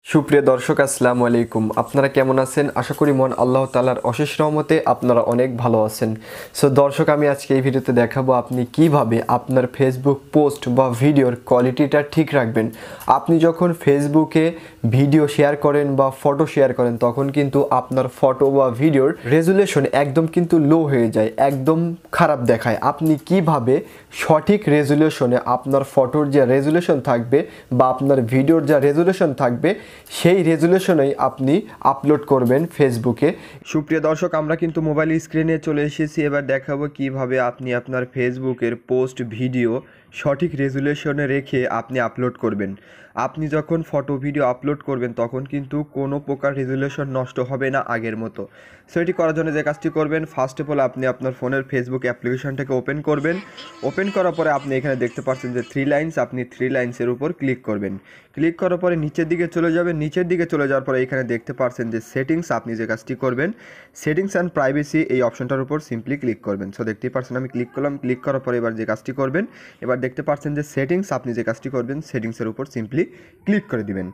সুপ্রিয় দর্শক আসসালামু আলাইকুম। আপনারা কেমন আছেন? আশা করি মন আল্লাহ তাআলার অশেষ রহমতে আপনারা অনেক ভালো আছেন। সো দর্শক, আমি আজকে এই ভিডিওতে দেখাবো আপনি কিভাবে আপনার ফেসবুক পোস্ট বা ভিডিওর কোয়ালিটিটা ঠিক রাখবেন। আপনি যখন ফেসবুকে ভিডিও শেয়ার করেন বা ফটো শেয়ার করেন তখন কিন্তু আপনার ফটো বা ভিডিওর রেজুলেশন একদম কিন্তু লো হয়ে যায়, একদম খারাপ দেখায়। আপনি কিভাবে সঠিক রেজুলেশনে আপনার ফটোর যে রেজুলেশন থাকবে বা আপনার ভিডিওর যা রেজুলেশন থাকবে সেই রেজুলেশনেই আপনি আপলোড করবেন ফেসবুকে। সুপ্রিয় দর্শক, আমরা কিন্তু মোবাইল স্ক্রিনে চলে এসেছি। এবার দেখাবো কিভাবে আপনি আপনার ফেসবুকের পোস্ট ভিডিও সঠিক রেজুলেশনে রেখে আপনি আপলোড করবেন। আপনি যখন ফটো ভিডিও আপলোড করবেন তখন কিন্তু কোনো প্রকার রেজুলেশন নষ্ট হবে না আগের মতো। সো এটি করার জন্য যে কাজটি করবেন, ফার্স্ট অফ অল আপনি আপনার ফোনের ফেসবুক অ্যাপ্লিকেশনটাকে ওপেন করবেন। ওপেন করার পরে আপনি এখানে দেখতে পাচ্ছেন যে থ্রি লাইন্স, আপনি থ্রি লাইন্সের উপর ক্লিক করবেন। ক্লিক করার পরে নিচের দিকে চলে যাবেন। নিচের দিকে চলে যাওয়ার পরে এখানে দেখতে পাচ্ছেন যে সেটিংস, আপনি যে কাজটি করবেন সেটিংস অ্যান্ড প্রাইভেসি এই অপশনটার উপর সিম্পলি ক্লিক করবেন। সো দেখতেই পাচ্ছেন আমি ক্লিক করলাম। ক্লিক করার পরে এবার যে কাজটি করবেন, এবার দেখতে পাচ্ছেন যে সেটিংস, আপনি যে কাজটি করবেন সেটিংসের উপর সিম্পলি ক্লিক করে দিবেন।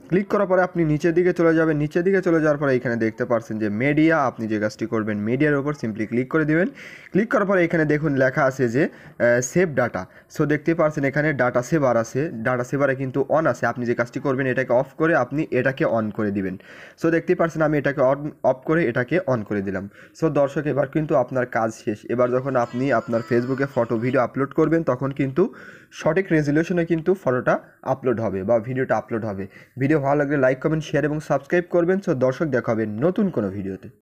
ক্লিক করার পরে আপনি নিচের দিকে চলে যাবেন। নিচের দিকে চলে যাওয়ার পরে এখানে দেখতে পাচ্ছেন যে মিডিয়া, আপনি যে কাজটি করবেন মিডিয়ার উপর সিম্পলি ক্লিক করে দিবেন। ক্লিক করার পরে এখানে দেখুন লেখা আছে যে সেভ ডাটা। সো দেখতেই পাচ্ছেন এখানে ডাটা সেভার আছে, ডাটা সেভারে কিন্তু অন আছে। আপনি যে কাজটি করবেন এটাকে অফ করে আপনি এটাকে অন করে দিবেন। সো দেখতেই পাচ্ছেন আমি এটাকে অফ করে এটাকে অন করে দিলাম। সো দর্শক, এবার কিন্তু আপনার কাজ শেষ। এবার যখন আপনি আপনার ফেসবুকে ফটো ভিডিও আপলোড করবেন তখন কিন্তু সঠিক রেজুলেশনে কিন্তু ফটোটা আপলোড হবে বা ভিডিওটা আপলোড হবে। ভিডিও ভালো লাগলে লাইক কমেন্ট শেয়ার এবং সাবস্ক্রাইব করবেন। সো দর্শক, দেখা হবে নতুন কোনো ভিডিওতে।